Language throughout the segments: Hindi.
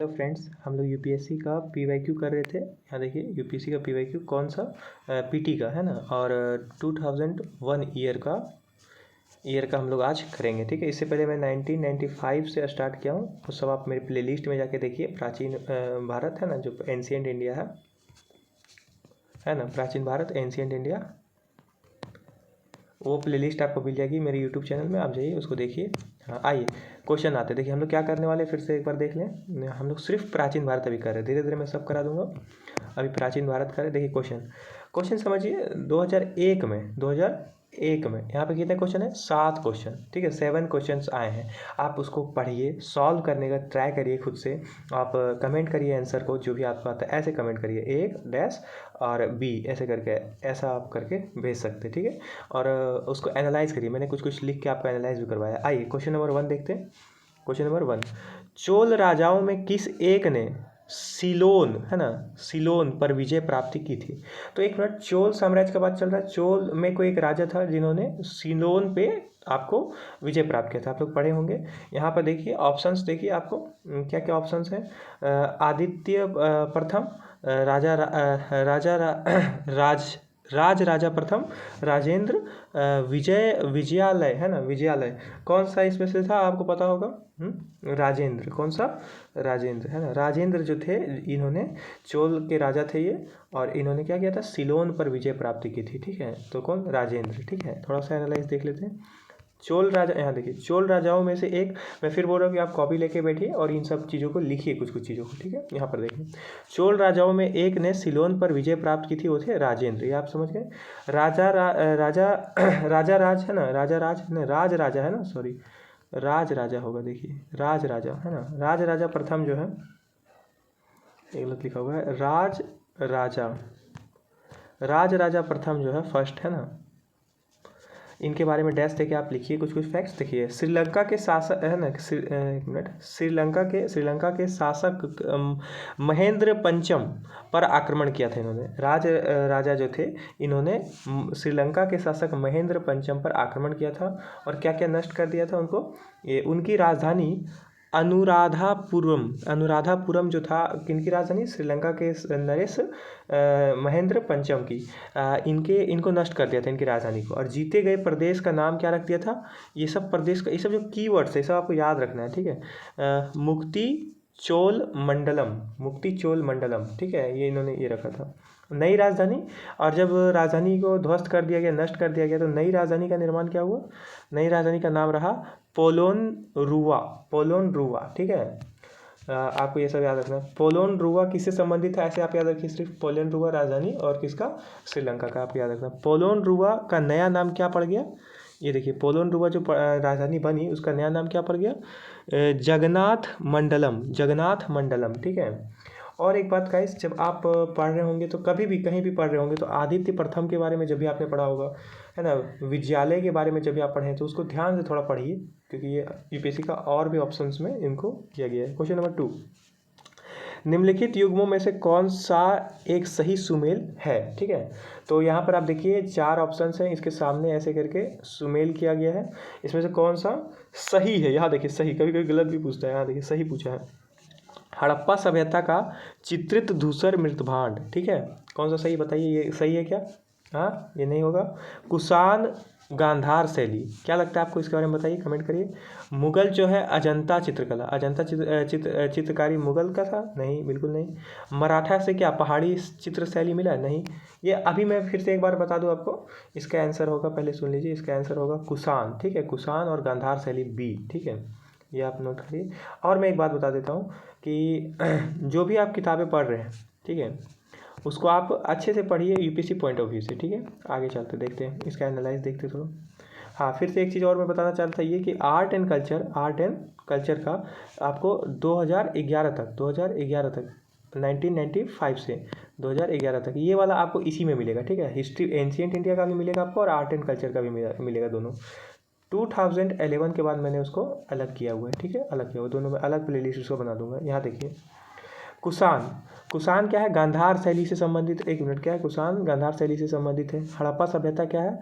तो फ्रेंड्स, हम लोग यूपीएससी का पीवाईक्यू कर रहे थे। यहाँ देखिए, यूपीएससी का पीवाईक्यू कौन सा, पीटी का है ना। और 2001 ईयर का हम लोग आज करेंगे। ठीक है, इससे पहले मैं 1995 से स्टार्ट किया हूँ। वो सब आप मेरे प्लेलिस्ट में जाके देखिए। प्राचीन भारत है ना, जो एंशियंट इंडिया है ना, प्राचीन भारत एंशियंट इंडिया, वो प्लेलिस्ट आपको मिल जाएगी मेरे यूट्यूब चैनल में। आप जाइए, उसको देखिए। हाँ, आइए क्वेश्चन आते हैं। देखिए हम लोग क्या करने वाले, फिर से एक बार देख लें। हम लोग सिर्फ प्राचीन भारत अभी कर रहे हैं, धीरे धीरे मैं सब करा दूंगा। अभी प्राचीन भारत कर रहे। देखिए क्वेश्चन समझिए। 2001 में यहाँ पे कितने क्वेश्चन है? 7 क्वेश्चन। ठीक है, 7 क्वेश्चंस आए हैं। आप उसको पढ़िए, सॉल्व करने का ट्राई करिए खुद से। आप कमेंट करिए आंसर को, जो भी आपको आता है ऐसे कमेंट करिए, एक डैश और बी ऐसे करके, ऐसा आप करके भेज सकते हैं। ठीक है, और उसको एनालाइज करिए। मैंने कुछ कुछ लिख के आपको एनालाइज भी करवाया। आइए क्वेश्चन नंबर 1 देखते हैं। क्वेश्चन नंबर 1, चोल राजाओं में किस एक ने सिलोन है ना, सिलोन पर विजय प्राप्ति की थी? तो एक मिनट, चोल साम्राज्य का बात चल रहा है। चोल में कोई एक राजा था जिन्होंने सिलोन पे आपको विजय प्राप्त किया था। आप लोग पढ़े होंगे। यहाँ पर देखिए ऑप्शंस, देखिए आपको क्या क्या ऑप्शंस हैं। आदित्य प्रथम, राजा राजा राज राज राजा प्रथम, राजेंद्र, विजयालय है ना, विजयालय। कौन सा इसमें से था आपको पता होगा? राजेंद्र। कौन सा? राजेंद्र है ना। राजेंद्र जो थे, इन्होंने, चोल के राजा थे ये, और इन्होंने क्या किया था? सिलोन पर विजय प्राप्ति की थी। ठीक है, तो कौन? राजेंद्र। ठीक है, थोड़ा सा एनालाइज देख लेते हैं। चोल राजा, यहाँ देखिए, चोल राजाओं में से एक, मैं फिर बोल रहा हूँ कि आप कॉपी लेके बैठिए और इन सब चीज़ों को लिखिए, कुछ कुछ चीज़ों को। ठीक है, यहाँ पर देखिए, चोल राजाओं में एक ने सिलोन पर विजय प्राप्त की थी, वो थे राजेंद्र। ये आप समझ गए। राजा राजा राज है ना, राजा राज है ना, राज राजा है ना, सॉरी, राज राजा होगा। देखिए, राज राजा है ना, राज राजा प्रथम जो है, एक गलत लिखा हुआ है, राज राजा प्रथम जो है फर्स्ट है ना। इनके बारे में डैश देके आप लिखिए कुछ कुछ फैक्ट्स। देखिए, श्रीलंका के शासक है ना, एक मिनट, श्रीलंका के शासक महेंद्र पंचम पर आक्रमण किया था इन्होंने। राजा जो थे, इन्होंने श्रीलंका के शासक महेंद्र पंचम पर आक्रमण किया था, और क्या क्या नष्ट कर दिया था उनको? ये उनकी राजधानी अनुराधापुरम जो था, किनकी राजधानी? श्रीलंका के नरेश महेंद्र पंचम की। इनको नष्ट कर दिया था, इनकी राजधानी को। और जीते गए प्रदेश का नाम क्या रख दिया था? ये सब प्रदेश का, ये सब जो कीवर्ड्स है, सब आपको याद रखना है। ठीक है, मुक्ति चोल मंडलम। ठीक है, ये इन्होंने ये रखा था, नई राजधानी। और जब राजधानी को ध्वस्त कर दिया गया, नष्ट कर दिया गया, तो नई राजधानी का निर्माण क्या हुआ? नई राजधानी का नाम रहा पोलोन रुवा। ठीक है, आपको ये सब याद रखना है। पोलोन रुवा किससे संबंधित है? ऐसे आप याद रखिए, सिर्फ पोलोन रुवा राजधानी, और किसका? श्रीलंका का आपको याद रखना। पोलोन रुवा का नया नाम क्या पड़ गया? ये देखिए, पोलोन रुवा जो राजधानी बनी, उसका नया नाम क्या पड़ गया? जगन्नाथ मंडलम। ठीक है, और एक बात गाइस, जब आप पढ़ रहे होंगे, तो कभी भी कहीं भी पढ़ रहे होंगे, तो आदित्य प्रथम के बारे में जब भी आपने पढ़ा होगा, है ना, विद्यालय के बारे में जब भी आप पढ़ें, तो उसको ध्यान से थोड़ा पढ़िए, क्योंकि ये यूपीएससी का और भी ऑप्शंस में इनको किया गया है। क्वेश्चन नंबर 2, निम्नलिखित युग्मों में से कौन सा एक सही सुमेल है? ठीक है, तो यहाँ पर आप देखिए 4 ऑप्शंस हैं, इसके सामने ऐसे करके सुमेल किया गया है। इसमें से कौन सा सही है? यहाँ देखिए, सही, कभी कभी गलत भी पूछता है। यहाँ देखिए, सही पूछा है, हड़प्पा सभ्यता का चित्रित धूसर मृतभांड। ठीक है, कौन सा सही बताइए, ये सही है क्या? हाँ, ये नहीं होगा। कुषाण गांधार शैली, क्या लगता है आपको? इसके बारे में बताइए, कमेंट करिए। मुगल जो है, अजंता चित्रकारी मुगल का था? नहीं, बिल्कुल नहीं। मराठा से क्या पहाड़ी चित्र शैली मिला? नहीं। ये अभी मैं फिर से एक बार बता दूं आपको, इसका आंसर होगा, पहले सुन लीजिए, इसका आंसर होगा कुषाण। ठीक है, कुषाण और गांधार शैली बी। ठीक है, ये आप नोट करिए। और मैं एक बात बता देता हूँ कि जो भी आप किताबें पढ़ रहे हैं, ठीक है, उसको आप अच्छे से पढ़िए यूपीएससी पॉइंट ऑफ व्यू से। ठीक है, आगे चलते देखते हैं, इसका एनालाइज देखते थोड़ा। हाँ, फिर से एक चीज़ और मैं बताना चाहता था, ये कि आर्ट एंड कल्चर का आपको 2011 तक 1995 से 2011 तक, ये वाला आपको इसी में मिलेगा। ठीक है, हिस्ट्री एंशियंट इंडिया का भी मिलेगा आपको, और आर्ट एंड कल्चर का भी मिलेगा दोनों। 2011 के बाद मैंने उसको अलग किया हुआ है। ठीक है, अलग किया हुआ, दोनों में अलग प्लेलिस्ट उसको बना दूंगा। यहाँ देखिए, कुषाण क्या है? गांधार शैली से संबंधित। एक मिनट, क्या है? कुषाण गांधार शैली से संबंधित है। हड़प्पा सभ्यता क्या है?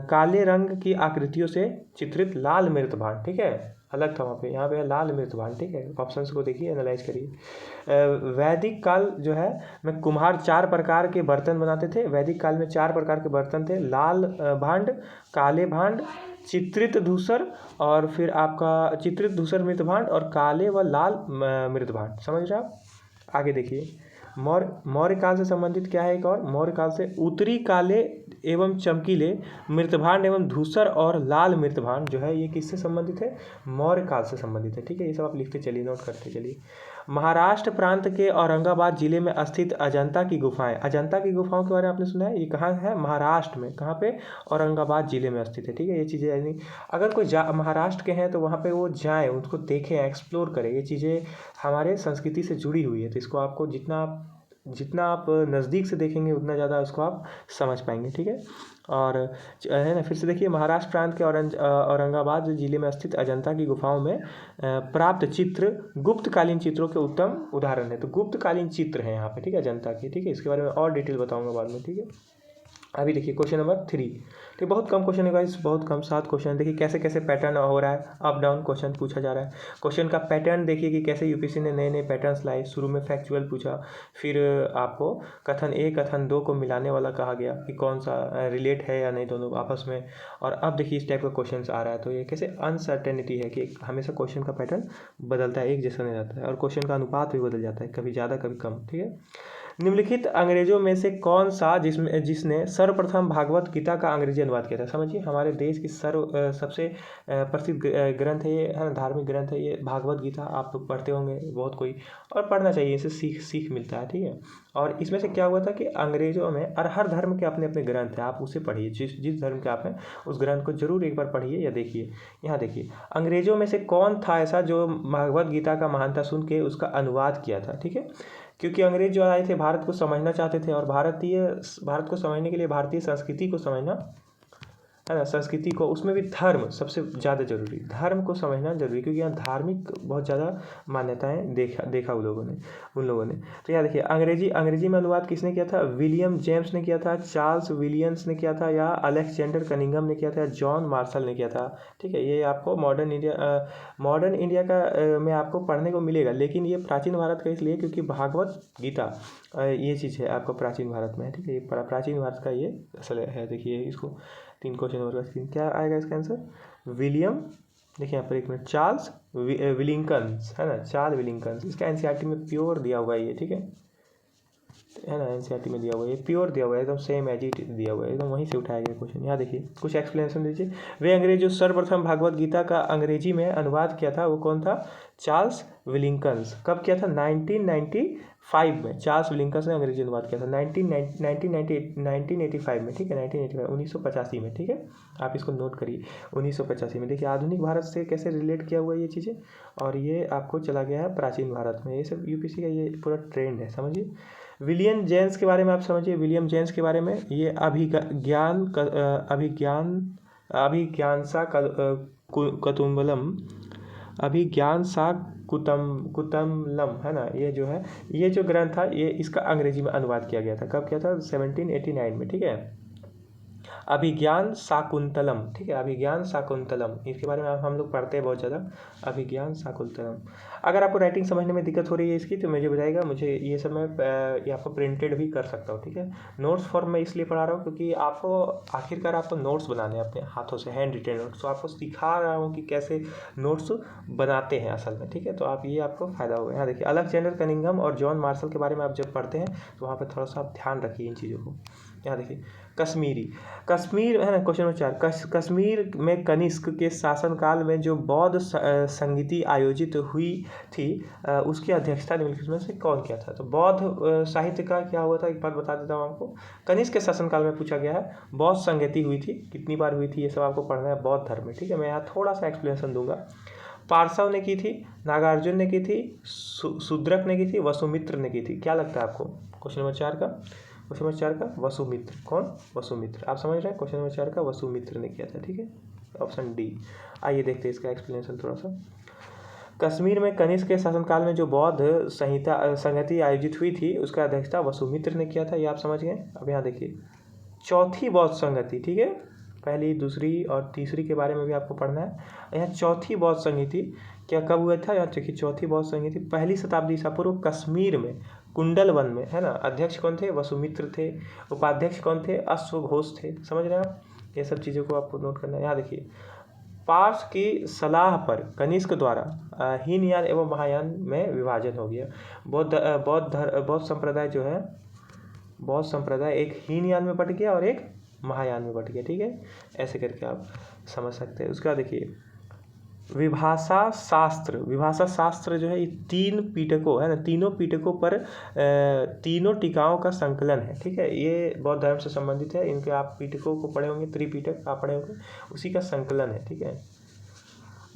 काले रंग की आकृतियों से चित्रित लाल मृत भांड। ठीक है, अलग था वहाँ पे, यहाँ पे है लाल मृत भांड। ठीक है, ऑप्शंस को देखिए, एनालाइज करिए। वैदिक काल जो है में कुम्हार 4 प्रकार के बर्तन बनाते थे। वैदिक काल में 4 प्रकार के बर्तन थे, लाल भांड, काले भांड, चित्रित धूसर, और फिर आपका चित्रित धूसर मृत भांड, और काले व लाल मृत भांड। समझ रहे आप? आगे देखिए, मौर्य काल से संबंधित क्या है एक और, मौर्य काल से उत्तरी काले एवं चमकीले मृतभांड एवं धूसर और लाल मृतभांड जो है ये किससे संबंधित है, मौर्य काल से संबंधित है। ठीक है, ये सब आप लिखते चलिए, नोट करते चलिए। महाराष्ट्र प्रांत के औरंगाबाद जिले में स्थित अजंता की गुफाएं। अजंता की गुफाओं के बारे में आपने सुना है, ये कहाँ है, महाराष्ट्र में। कहाँ पे, औरंगाबाद जिले में स्थित है। ठीक है, ये चीज़ें यानी अगर कोई महाराष्ट्र के हैं तो वहाँ पे वो जाएँ, उसको देखें, एक्सप्लोर करें। ये चीज़ें हमारे संस्कृति से जुड़ी हुई है, तो इसको आपको जितना आप नज़दीक से देखेंगे उतना ज़्यादा उसको आप समझ पाएंगे। ठीक है, और है ना, फिर से देखिए, महाराष्ट्र प्रांत के औरंगाबाद जिले में स्थित अजंता की गुफाओं में प्राप्त चित्र गुप्तकालीन चित्रों के उत्तम उदाहरण है। तो गुप्तकालीन चित्र हैं यहाँ पे। ठीक है, अजंता की। ठीक है, इसके बारे में और डिटेल बताऊंगा बाद में। ठीक है, अभी देखिए क्वेश्चन नंबर 3। ठीक, बहुत कम क्वेश्चन है गाइस, बहुत कम, 7 क्वेश्चन। देखिए कैसे कैसे पैटर्न हो रहा है, अप डाउन क्वेश्चन पूछा जा रहा है। क्वेश्चन का पैटर्न देखिए कि कैसे यूपीएससी ने नए नए पैटर्न्स लाए। शुरू में फैक्चुअल पूछा, फिर आपको कथन 1 कथन 2 को मिलाने वाला कहा गया कि कौन सा रिलेट है या नहीं दोनों आपस में। और अब देखिए इस टाइप का क्वेश्चन आ रहा है। तो ये कैसे अनसर्टेनिटी है कि हमेशा क्वेश्चन का पैटर्न बदलता है, एक जैसा नहीं रहता है, और क्वेश्चन का अनुपात भी बदल जाता है, कभी ज़्यादा कभी कम। ठीक है, निम्नलिखित अंग्रेजों में से कौन सा जिसने सर्वप्रथम भागवत गीता का अंग्रेजी अनुवाद किया था। समझिए, हमारे देश की सबसे प्रसिद्ध ग्रंथ है ये, है ना, धार्मिक ग्रंथ है ये भागवत गीता। आप लोग पढ़ते होंगे बहुत कोई, और पढ़ना चाहिए, इससे सीख मिलता है। ठीक है, और इसमें से क्या हुआ था कि अंग्रेजों में, और हर धर्म के अपने अपने ग्रंथ हैं, आप उसे पढ़िए, जिस धर्म के आप हैं उस ग्रंथ को जरूर एक बार पढ़िए या देखिए। यहाँ देखिए, अंग्रेजों में से कौन था ऐसा जो भागवत गीता का महानता सुन के उसका अनुवाद किया था। ठीक है, क्योंकि अंग्रेज जो आए थे भारत को समझना चाहते थे, और भारत को समझने के लिए भारतीय संस्कृति को समझना, है ना, संस्कृति को, उसमें भी धर्म सबसे ज़्यादा जरूरी, धर्म को समझना जरूरी, क्योंकि यहाँ धार्मिक बहुत ज़्यादा मान्यताएं देखा उन लोगों ने। तो यहाँ देखिए, अंग्रेजी में अनुवाद किसने किया था, विलियम जेम्स ने किया था, चार्ल्स विलियम्स ने किया था, या अलेक्जेंडर कनिंघम ने किया था, या जॉन मार्शल ने किया था। ठीक है, ये आपको मॉडर्न इंडिया का में आपको पढ़ने को मिलेगा, लेकिन ये प्राचीन भारत का इसलिए क्योंकि भागवत गीता ये चीज़ है आपको प्राचीन भारत में है। ठीक है, ये प्राचीन भारत का ये असल है। देखिए इसको 3 क्वेश्चन और क्या आएगा इसका आंसर, विलियम, देखिए यहाँ पर 1 मिनट, चार्ल्स विलिंगटन्स, है ना, चार्ल्स विलिंगटन्स। इसका एनसीईआरटी में प्योर दिया हुआ है ये। ठीक है ना, एनसीईआरटी में दिया हुआ है, ये प्योर दिया हुआ है, एकदम सेम एज इट दिया हुआ है, एकदम वहीं से उठाया गया क्वेश्चन। यहाँ देखिए कुछ एक्सप्लेनेशन दीजिए। वे अंग्रेज जो सर्वप्रथम भागवत गीता का अंग्रेजी में अनुवाद किया था वो कौन था, चार्ल्स विलिंगटन्स। कब किया था, 1995 में चार्ल्स विलिंगटन्स ने अंग्रेजी अनुवाद किया था, 1985 में। ठीक है, 1985 में। ठीक है, आप इसको नोट करिए, 1985 में। देखिए आधुनिक भारत से कैसे रिलेट किया हुआ है ये चीज़ें, और ये आपको चला गया है प्राचीन भारत में। ये सब यूपीएससी का ये पूरा ट्रेंड है, समझिए। विलियम जेम्स के बारे में आप समझिए, विलियम जेम्स के बारे में, ये अभिज्ञानसा कुतुम्बलम, है ना, ये जो है, ये जो ग्रंथ था ये इसका अंग्रेजी में अनुवाद किया गया था। कब किया था, 1789 में। ठीक है, अभिज्ञान शाकुंतलम। ठीक है, अभिज्ञान शाकुंतलम, इसके बारे में हम लोग पढ़ते हैं बहुत ज़्यादा, अभिज्ञान शाकुंतलम। अगर आपको राइटिंग समझने में दिक्कत हो रही है इसकी, तो मुझे बताइएगा, मुझे ये सब मैं ये आपको प्रिंटेड भी कर सकता हूँ। ठीक है, नोट्स फॉर्म में इसलिए पढ़ा रहा हूँ क्योंकि आपको आखिरकार आपको नोट्स बनाने हैं अपने हाथों से, हैंड रिटेन नोट्स। तो आपको सिखा रहा हूँ कि कैसे नोट्स बनाते हैं असल में। ठीक है, तो आप ये आपको फ़ायदा होगा। यहाँ देखिए, अलेक्जेंडर कनिंघम और जॉन मार्शल के बारे में आप जब पढ़ते हैं तो वहाँ पर थोड़ा सा आप ध्यान रखिए इन चीज़ों को। यहाँ देखिए, कश्मीर, है ना, क्वेश्चन नंबर 4, कश्मीर में कनिष्क के शासनकाल में जो बौद्ध संगीति आयोजित हुई थी उसकी अध्यक्षता निम्नलिखित में से कौन किया था। तो बौद्ध साहित्य का क्या हुआ था, एक बार बता देता हूँ आपको। कनिष्क के शासनकाल में पूछा गया है, बौद्ध संगीति हुई थी, कितनी बार हुई थी ये सब आपको पढ़ना है, बौद्ध धर्म में। ठीक है, मैं यहाँ थोड़ा सा एक्सप्लेनेशन दूंगा। पार्सव ने की थी, नागार्जुन ने की थी, शूद्रक ने की थी, वसुमित्र ने की थी। क्या लगता है आपको, क्वेश्चन नंबर 4 का वसुमित्र, कौन, वसुमित्र, आप समझ रहे हैं, क्वेश्चन नंबर 4 का वसुमित्र ने किया था। ठीक है, ऑप्शन डी। आइए देखते हैं इसका एक्सप्लेनेशन थोड़ा सा। कश्मीर में कनिष्क के शासनकाल में जो बौद्ध संगति आयोजित हुई थी उसका अध्यक्षता वसुमित्र ने किया था, ये आप समझ गए। अब यहाँ देखिए, चौथी बौद्ध संगति, ठीक है, पहली, दूसरी और तीसरी के बारे में भी आपको पढ़ना है। यहाँ चौथी बौद्ध संहिता क्या कब हुआ था, यहाँ देखिए चौथी बौद्ध संहिता पहली शताब्दी ईसा पूर्व कश्मीर में कुंडल वन में, है ना। अध्यक्ष कौन थे, वसुमित्र थे। उपाध्यक्ष कौन थे, अश्वघोष थे। समझ रहे हैं आप, ये सब चीज़ों को आपको नोट करना है। यहाँ देखिए पार्स की सलाह पर कनिष्क द्वारा हीनयान एवं महायान में विभाजन हो गया। बौद्ध संप्रदाय जो है, बौद्ध संप्रदाय एक हीनयान में बट गया और एक महायान में बट गया, ठीक है। ऐसे करके आप समझ सकते हैं। उसके बाद देखिए विभाषा शास्त्र जो है ये 3 पिटकों है ना, तीनों पिटकों पर तीनों टीकाओं का संकलन है, ठीक है। ये बौद्ध धर्म से संबंधित है। इनके आप पिटकों को पढ़े होंगे, त्रिपिटक आप पढ़े होंगे, उसी का संकलन है, ठीक है।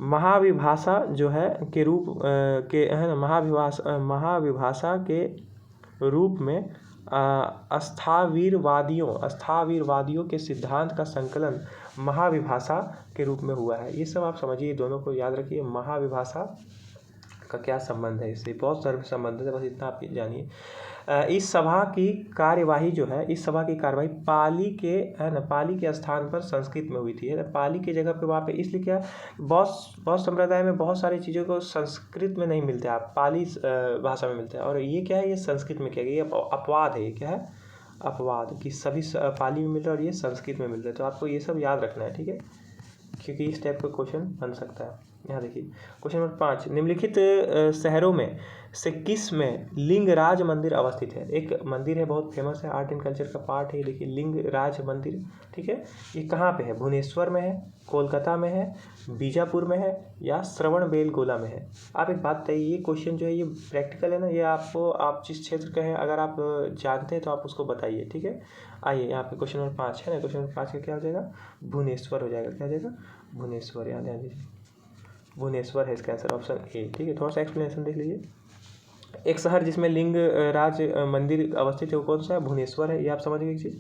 महाविभाषा जो है के रूप के है ना, महाविभाषा के रूप में अस्थावीरवादियों के सिद्धांत का संकलन महाविभाषा के रूप में हुआ है। ये सब आप समझिए, दोनों को याद रखिए। महाविभाषा का क्या संबंध है इससे, बहुत सारे संबंध है, बस इतना आप जानिए। इस सभा की कार्यवाही जो है, इस सभा की कार्यवाही पाली के है ना, पाली के स्थान पर संस्कृत में हुई थी, है ना। पाली के जगह पे वहाँ पे इसलिए क्या, बहुत संप्रदाय में बहुत सारी चीज़ों को संस्कृत में नहीं मिलते, आप पाली भाषा में मिलते हैं। और ये क्या है, ये संस्कृत में क्या है, ये अपवाद है। ये क्या है, अपवाद, कि सभी पाली में मिल रहा है और ये संस्कृत में मिल रहा है। तो आपको ये सब याद रखना है, ठीक है, क्योंकि इस टाइप का क्वेश्चन बन सकता है। यहाँ देखिए क्वेश्चन नंबर 5, निम्नलिखित शहरों में से किस में लिंगराज मंदिर अवस्थित है। एक मंदिर है बहुत फेमस है, आर्ट एंड कल्चर का पार्ट है। देखिए लिंगराज मंदिर, ठीक है, ये कहाँ पे है, भुवनेश्वर में है, कोलकाता में है, बीजापुर में है, या श्रवणबेलगोला में है। आप एक बात बताइए, ये क्वेश्चन जो है ये प्रैक्टिकल है ना, ये आपको, आप जिस क्षेत्र के हैं अगर आप जानते हैं तो आप उसको बताइए, ठीक है। आइए यहाँ पे क्वेश्चन नंबर 5 है ना, क्वेश्चन नंबर 5 का क्या हो जाएगा, भुवनेश्वर हो जाएगा। क्या हो जाएगा, भुवनेश्वर। याद दीजिए भुवनेश्वर है इसका आंसर, ऑप्शन ए, ठीक है। थोड़ा सा एक्सप्लेनेशन देख लीजिए। एक शहर जिसमें लिंगराज मंदिर अवस्थित है वो कौन सा है, भुवनेश्वर है। ये आप समझ गए एक चीज़।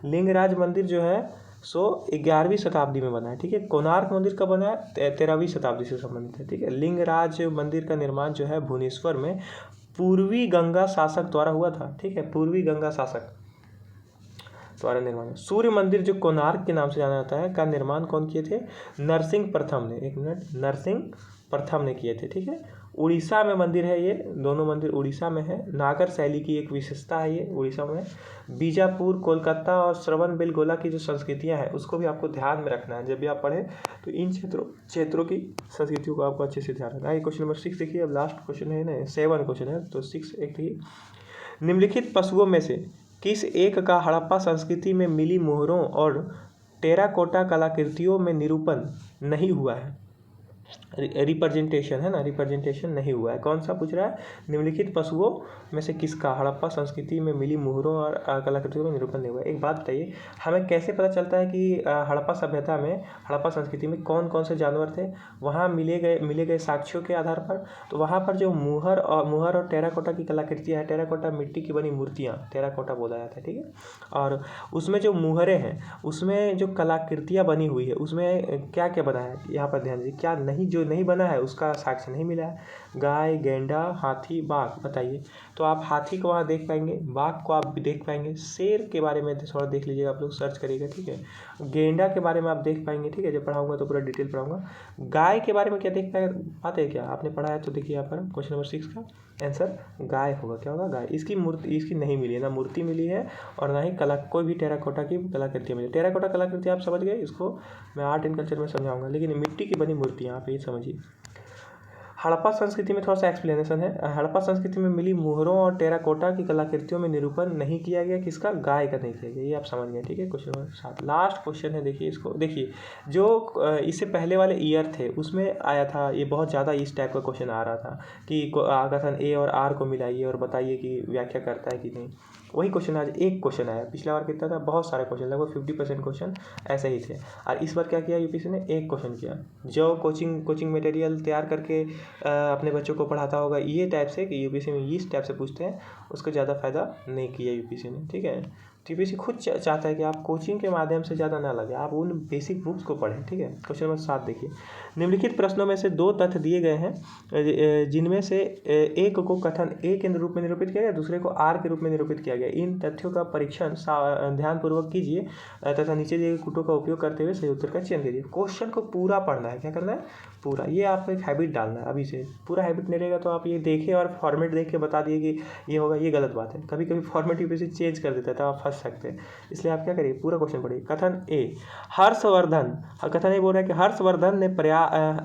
लिंगराज मंदिर जो है सो 11वीं शताब्दी में बना है, ठीक है। कोणार्क मंदिर कब बना है, 13वीं शताब्दी से संबंधित है, ठीक है। लिंगराज मंदिर का निर्माण जो है भुवनेश्वर में पूर्वी गंगा शासक द्वारा हुआ था, ठीक है, पूर्वी गंगा शासक द्वारा निर्माण। सूर्य मंदिर जो कोणार्क के नाम से जाना जाता है का निर्माण कौन किए थे, नरसिंह प्रथम ने, एक मिनट, नरसिंह प्रथम ने किए थे, ठीक है। उड़ीसा में मंदिर है, ये दोनों मंदिर उड़ीसा में है। नागर शैली की एक विशेषता है ये उड़ीसा में। बीजापुर, कोलकाता और श्रवणबेलगोला की जो संस्कृतियां हैं उसको भी आपको ध्यान में रखना है जब भी आप पढ़ें, तो इन क्षेत्रों की संस्कृतियों को आपको अच्छे से ध्यान रखना है। क्वेश्चन नंबर 6 देखिए, अब लास्ट क्वेश्चन है ना, 7 क्वेश्चन है, तो 6 एक देखिए, निम्नलिखित पशुओं में से किस एक का हड़प्पा संस्कृति में मिली मोहरों और टेराकोटा कलाकृतियों में निरूपण नहीं हुआ है, रिप्रेजेंटेशन है ना, रिप्रेजेंटेशन नहीं हुआ है। कौन सा पूछ रहा है, निम्नलिखित पशुओं में से किसका हड़प्पा संस्कृति में मिली मोहरों और कलाकृतियों में निरूपण नहीं हुआ है। एक बात बताइए, हमें कैसे पता चलता है कि हड़प्पा सभ्यता में, हड़प्पा संस्कृति में कौन कौन से जानवर थे, वहाँ मिले गए साक्ष्यों के आधार पर। तो वहाँ पर जो मुहर और टेराकोटा की कलाकृतियाँ हैं, टेराकोटा मिट्टी की बनी मूर्तियाँ, टेराकोटा बोला जाता है, ठीक है। और उसमें जो मुहरें हैं, उसमें जो कलाकृतियाँ बनी हुई है, उसमें क्या क्या बना है, यहाँ पर ध्यान दीजिए। क्या नहीं, जो नहीं बना है उसका साक्ष्य नहीं मिला है। गाय, गेंडा, हाथी, बाघ, बताइए। तो आप हाथी को वहाँ देख पाएंगे, बाघ को आप भी देख पाएंगे, शेर के बारे में थोड़ा देख लीजिएगा, आप लोग सर्च करिएगा, ठीक है। गेंडा के बारे में आप देख पाएंगे, ठीक है, जब पढ़ाऊंगा तो पूरा डिटेल पढ़ाऊंगा। गाय के बारे में क्या देख पाते हैं, क्या आपने पढ़ा है, तो देखिए यहाँ पर क्वेश्चन नंबर 6 का आंसर गाय होगा। क्या होगा, गाय। इसकी मूर्ति, इसकी नहीं मिली है, ना मूर्ति मिली है और ना ही कोई भी टेराकोटा की कलाकृतियाँ मिली। टेराकोटा कलाकृति आप समझ गए, इसको मैं आर्ट एंड कल्चर में समझाऊंगा, लेकिन मिट्टी की बनी मूर्तियाँ आप ये समझिए। हड़प्पा संस्कृति में थोड़ा सा एक्सप्लेनेशन है। हड़प्पा संस्कृति में मिली मुहरों और टेराकोटा की कलाकृतियों में निरूपण नहीं किया गया, किसका, गाय का नहीं किया गया, ये आप समझ गए, ठीक है। क्वेश्चन नंबर 7 लास्ट क्वेश्चन है, देखिए इसको। देखिए जो इससे पहले वाले ईयर थे उसमें आया था, ये बहुत ज़्यादा इस टाइप का क्वेश्चन आ रहा था कि कथन ए और आर को मिलाइए और बताइए कि व्याख्या करता है कि नहीं। वही क्वेश्चन आज एक क्वेश्चन आया, पिछला बार कितना था, बहुत सारे क्वेश्चन, लगभग 50% क्वेश्चन ऐसे ही थे। और इस बार क्या किया यूपीएससी ने, एक क्वेश्चन किया। जो कोचिंग मटेरियल तैयार करके अपने बच्चों को पढ़ाता होगा ये टाइप से, कि यूपीएससी में इस टाइप से पूछते हैं, उसको ज़्यादा फायदा नहीं किया यूपीएससी ने, ठीक है। टीपीएससी खुद चाहता है कि आप कोचिंग के माध्यम से ज़्यादा ना लगे, आप उन बेसिक बुक्स को पढ़ें। ठीक है, क्वेश्चन नंबर 7 देखिए, निम्नलिखित प्रश्नों में से 2 तथ्य दिए गए हैं जिनमें से एक को कथन ए के रूप में निरूपित किया गया, दूसरे को आर के रूप में निरूपित किया गया। इन तथ्यों का परीक्षण ध्यानपूर्वक कीजिए तथा नीचे दिए गए कूटों का उपयोग करते हुए सही उत्तर का चयन कीजिए। क्वेश्चन को पूरा पढ़ना है, क्या करना है, पूरा। ये आपको एक हैबिट डालना है अभी से। पूरा हैबिट नहीं रहेगा तो आप ये देखें और फॉर्मेट देख के बता दिए कि ये होगा, ये गलत बात है। कभी कभी फॉर्मेट यूपीएससी चेंज कर देता है, तो आप फंस सकते हैं। इसलिए आप क्या करिए, पूरा क्वेश्चन पढ़िए। कथन ए, हर्षवर्धन, कथन ए बोल रहा है कि हर्षवर्धन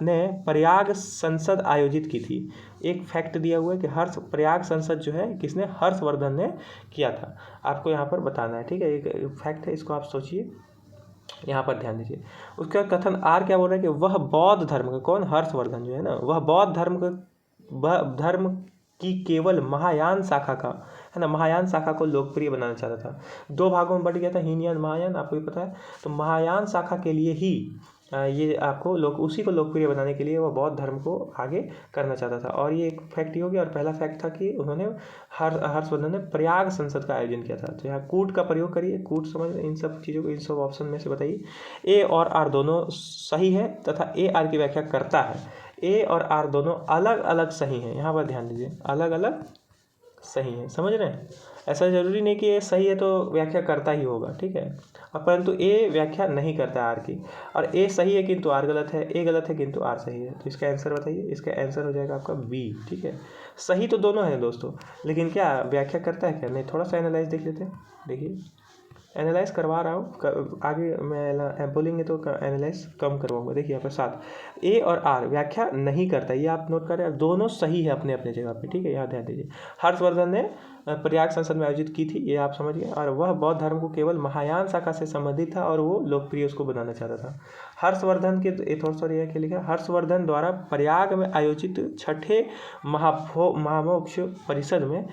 ने प्रयाग संसद आयोजित की थी। एक फैक्ट दिया हुआ है कि प्रयाग संसद जो है किसने, हर्षवर्धन ने किया था। आपको यहाँ पर बताना है। ठीक है, एक फैक्ट है, इसको आप सोचिए, यहाँ पर ध्यान दीजिए। उसका कथन आर क्या बोल रहा है कि वह बौद्ध धर्म का, कौन, हर्षवर्धन जो है ना, वह बौद्ध धर्म की केवल महायान शाखा का, है ना, महायान शाखा को लोकप्रिय बनाना चाहता था। 2 भागों में बढ़ गया था, हीनयान महायान, आपको भी पता है। तो महायान शाखा के लिए ही ये आपको उसी को लोकप्रिय बनाने के लिए वह बौद्ध धर्म को आगे करना चाहता था। और ये एक फैक्ट ही हो गया। और पहला फैक्ट था कि उन्होंने हर्षवर्धन ने प्रयाग संसद का आयोजन किया था। तो यहाँ कूट का प्रयोग करिए, कूट समझ, इन सब चीज़ों को, इन सब ऑप्शन में से बताइए। ए और आर दोनों सही है तथा ए आर की व्याख्या करता है। ए और आर दोनों अलग अलग सही हैं, यहाँ पर ध्यान दीजिए, अलग अलग सही है, समझ रहे हैं। ऐसा जरूरी नहीं कि ए सही है तो व्याख्या करता ही होगा। ठीक है, और परंतु ए व्याख्या नहीं करता आर की, और ए सही है किंतु आर गलत है, ए गलत है किंतु आर सही है। तो इसका आंसर बताइए। इसका आंसर हो जाएगा आपका बी। ठीक है, सही तो दोनों है दोस्तों, लेकिन क्या व्याख्या करता है क्या, नहीं। थोड़ा सा एनालाइज देख लेते हैं। देखिए, एनालाइज करवा रहा हूँ, आगे मैं बोलेंगे तो एनालाइज कम करवाऊंगा। देखिए यहाँ पर 7, ए और आर व्याख्या नहीं करता, ये आप नोट करें। दोनों सही है अपने अपने जगह पे। ठीक है, यहाँ ध्यान दीजिए। हर्षवर्धन ने प्रयाग संसद में आयोजित की थी, ये आप समझ गए। और वह बौद्ध धर्म को केवल महायान शाखा से संबंधित था और वो लोकप्रिय उसको बनाना चाहता था। हर्षवर्धन के थोड़ा सा यह क्या लिखा, हर्षवर्धन द्वारा प्रयाग में आयोजित 6ठे महामोक्ष परिषद में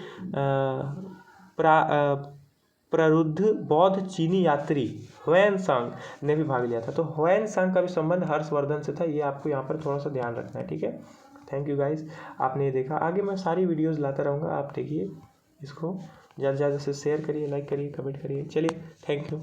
प्ररुद्ध बौद्ध चीनी यात्री ह्वेनसांग ने भी भाग लिया था। तो ह्वेनसांग का भी संबंध हर्षवर्धन से था, ये आपको यहाँ पर थोड़ा सा ध्यान रखना है। ठीक है, थैंक यू गाइस, आपने ये देखा। आगे मैं सारी वीडियोस लाता रहूँगा, आप देखिए इसको, ज़्यादा से ज़्यादा से शेयर करिए, लाइक करिए, कमेंट करिए। चलिए, थैंक यू।